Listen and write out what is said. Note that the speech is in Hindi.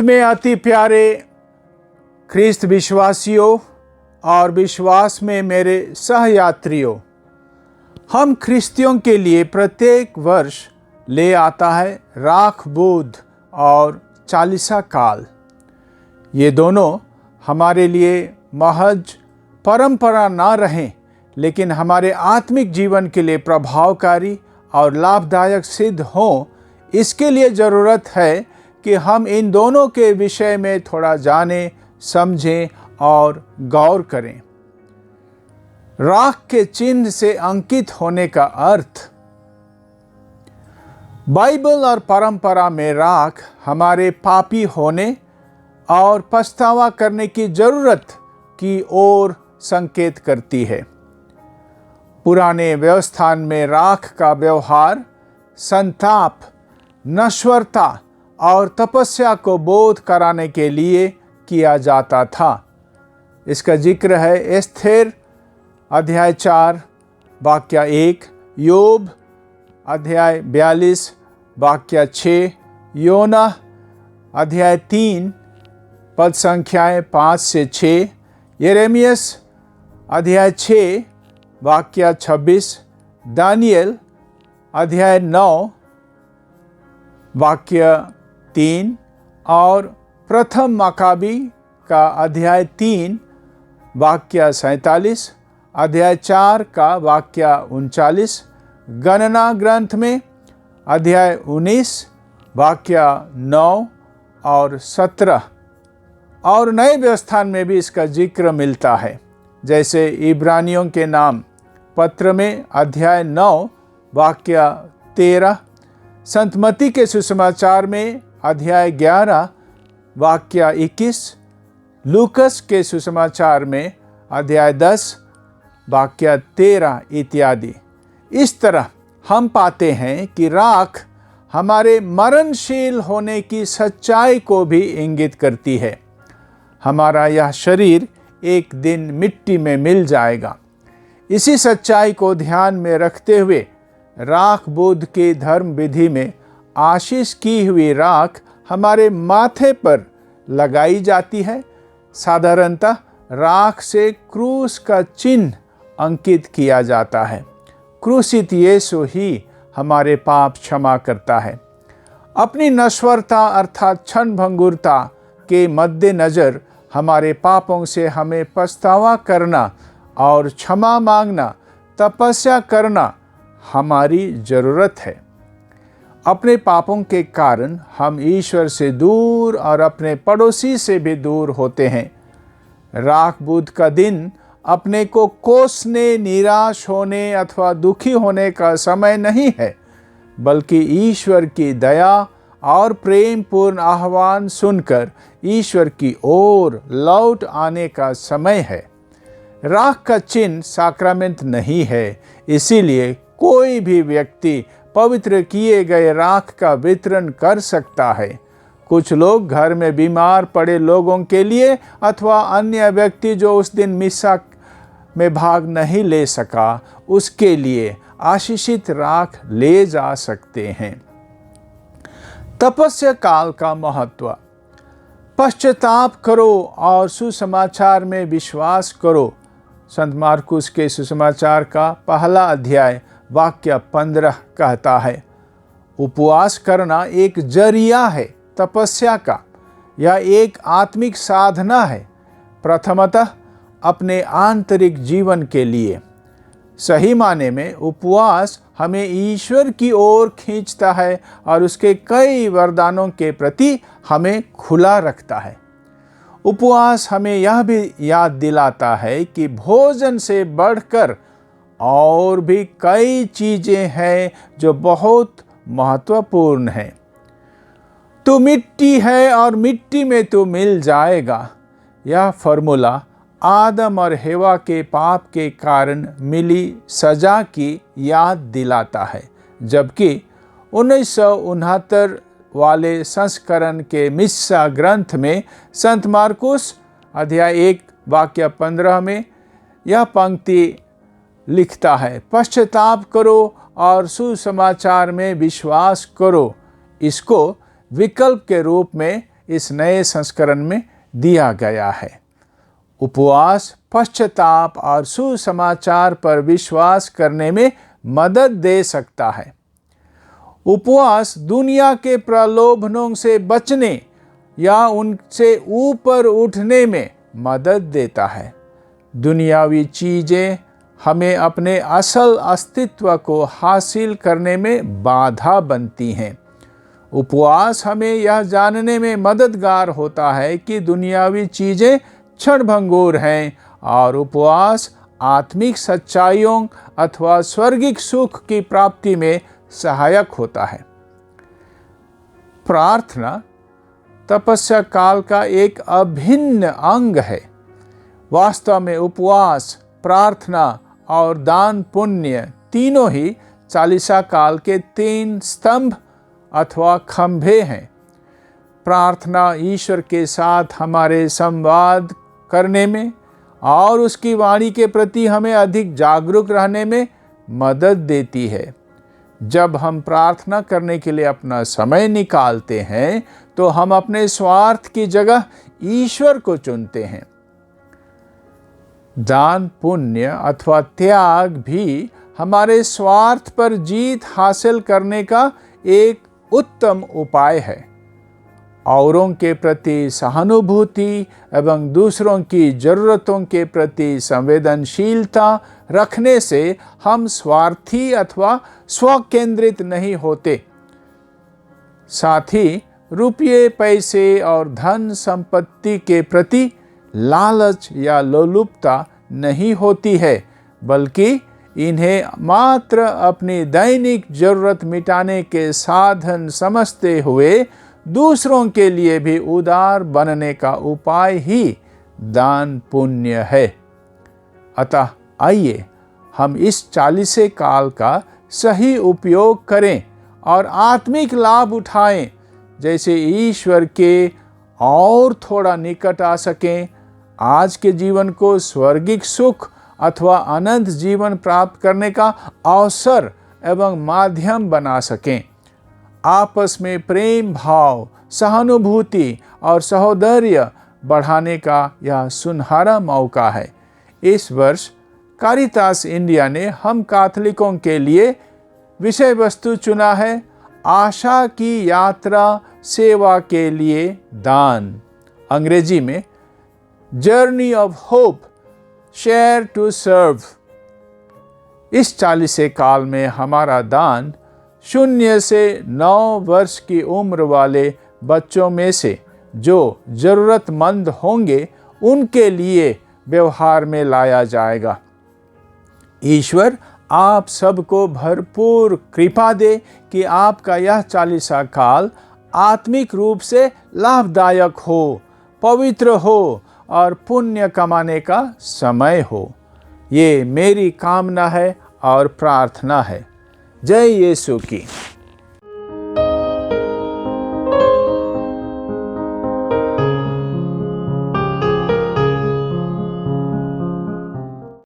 में अति प्यारे ख्रिस्त विश्वासियों और विश्वास में मेरे सहयात्रियों, हम ख्रिस्तियों के लिए प्रत्येक वर्ष ले आता है राख बुध और चालीसा काल। ये दोनों हमारे लिए महज परंपरा ना रहें, लेकिन हमारे आत्मिक जीवन के लिए प्रभावकारी और लाभदायक सिद्ध हों। इसके लिए ज़रूरत है कि हम इन दोनों के विषय में थोड़ा जानें, समझें और गौर करें। राख के चिन्ह से अंकित होने का अर्थ। बाइबल और परंपरा में राख हमारे पापी होने और पछतावा करने की जरूरत की ओर संकेत करती है। पुराने व्यवस्थान में राख का व्यवहार संताप, नश्वरता और तपस्या को बोध कराने के लिए किया जाता था। इसका जिक्र है एस्थेर अध्याय 4 वाक्य 1, योब अध्याय 42 वाक्य 6, योना अध्याय 3 पद संख्याएं 5 से 6, यिर्मयाह अध्याय 6 वाक्य 26, दानियल अध्याय 9 वाक्य 3 और प्रथम मकाबी का अध्याय 3 वाक्य 47, अध्याय 4 का वाक्य 39, गणना ग्रंथ में अध्याय 19 वाक्य 9 और 17 और नए व्यवस्थान में भी इसका जिक्र मिलता है। जैसे इब्रानियों के नाम पत्र में अध्याय 9 वाक्य 13, संत मत्ती के सुसमाचार में अध्याय 11 वाक्य 21, लूकस के सुसमाचार में अध्याय 10 वाक्य 13 इत्यादि। इस तरह हम पाते हैं कि राख हमारे मरणशील होने की सच्चाई को भी इंगित करती है। हमारा यह शरीर एक दिन मिट्टी में मिल जाएगा। इसी सच्चाई को ध्यान में रखते हुए राख बुध के धर्म विधि में आशीष की हुई राख हमारे माथे पर लगाई जाती है। साधारणतः राख से क्रूस का चिन्ह अंकित किया जाता है। क्रूसित यीशु ही हमारे पाप क्षमा करता है। अपनी नश्वरता अर्थात क्षणभंगुरता के मद्देनजर हमारे पापों से हमें पछतावा करना और क्षमा मांगना, तपस्या करना हमारी जरूरत है। अपने पापों के कारण हम ईश्वर से दूर और अपने पड़ोसी से भी दूर होते हैं। राख बुध का दिन अपने को कोसने, निराश होने अथवा दुखी होने का समय नहीं है, बल्कि ईश्वर की दया और प्रेम पूर्ण आह्वान सुनकर ईश्वर की ओर लौट आने का समय है। राख का चिन्ह साक्रामेंट नहीं है, इसीलिए कोई भी व्यक्ति पवित्र किए गए राख का वितरण कर सकता है। कुछ लोग घर में बीमार पड़े लोगों के लिए अथवा अन्य व्यक्ति जो उस दिन मिसा में भाग नहीं ले सका, उसके लिए आशीषित राख ले जा सकते हैं। तपस्या काल का महत्व। पश्चाताप करो और सुसमाचार में विश्वास करो। संत मार्कुस के सुसमाचार का पहला अध्याय वाक्य 15 कहता है, उपवास करना एक जरिया है तपस्या का। यह एक आत्मिक साधना है, प्रथमतः अपने आंतरिक जीवन के लिए। सही माने में उपवास हमें ईश्वर की ओर खींचता है और उसके कई वरदानों के प्रति हमें खुला रखता है। उपवास हमें यह भी याद दिलाता है कि भोजन से बढ़कर और भी कई चीजें हैं जो बहुत महत्वपूर्ण हैं। तू मिट्टी है और मिट्टी में तू मिल जाएगा। यह फॉर्मूला आदम और हेवा के पाप के कारण मिली सजा की याद दिलाता है, जबकि 1969 वाले संस्करण के मिस्सा ग्रंथ में संत मार्कुस अध्याय 1 वाक्य 15 में यह पंक्ति लिखता है, पश्चाताप करो और सुसमाचार में विश्वास करो। इसको विकल्प के रूप में इस नए संस्करण में दिया गया है। उपवास पश्चाताप और सुसमाचार पर विश्वास करने में मदद दे सकता है। उपवास दुनिया के प्रलोभनों से बचने या उनसे ऊपर उठने में मदद देता है। दुनियावी चीजें हमें अपने असल अस्तित्व को हासिल करने में बाधा बनती हैं। उपवास हमें यह जानने में मददगार होता है कि दुनियावी चीजें क्षणभंगुर हैं और उपवास आत्मिक सच्चाइयों अथवा स्वर्गिक सुख की प्राप्ति में सहायक होता है। प्रार्थना तपस्या काल का एक अभिन्न अंग है। वास्तव में उपवास, प्रार्थना और दान पुण्य तीनों ही चालीसा काल के 3 स्तंभ अथवा खंभे हैं। प्रार्थना ईश्वर के साथ हमारे संवाद करने में और उसकी वाणी के प्रति हमें अधिक जागरूक रहने में मदद देती है। जब हम प्रार्थना करने के लिए अपना समय निकालते हैं तो हम अपने स्वार्थ की जगह ईश्वर को चुनते हैं। दान पुण्य अथवा त्याग भी हमारे स्वार्थ पर जीत हासिल करने का एक उत्तम उपाय है। औरों के प्रति सहानुभूति एवं दूसरों की जरूरतों के प्रति संवेदनशीलता रखने से हम स्वार्थी अथवा स्वकेंद्रित नहीं होते। साथ ही रुपये, पैसे और धन संपत्ति के प्रति लालच या लोलुपता नहीं होती है, बल्कि इन्हें मात्र अपनी दैनिक जरूरत मिटाने के साधन समझते हुए दूसरों के लिए भी उदार बनने का उपाय ही दान पुण्य है। अतः आइए हम इस 40 काल का सही उपयोग करें और आत्मिक लाभ उठाएं, जैसे ईश्वर के और थोड़ा निकट आ सकें, आज के जीवन को स्वर्गिक सुख अथवा अनंत जीवन प्राप्त करने का अवसर एवं माध्यम बना सकें। आपस में प्रेम भाव, सहानुभूति और सहोदर्य बढ़ाने का यह सुनहरा मौका है। इस वर्ष कारितास इंडिया ने हम कैथोलिकों के लिए विषय वस्तु चुना है, आशा की यात्रा सेवा के लिए दान। अंग्रेजी में journey of hope, share to serve. इस 40 काल में हमारा दान 0 से 9 वर्ष की उम्र वाले बच्चों में से जो जरूरतमंद होंगे उनके लिए व्यवहार में लाया जाएगा। ईश्वर आप सबको भरपूर कृपा दे कि आपका यह 40 काल आत्मिक रूप से लाभदायक हो, पवित्र हो और पुण्य कमाने का समय हो। ये मेरी कामना है और प्रार्थना है। जय यीशु की।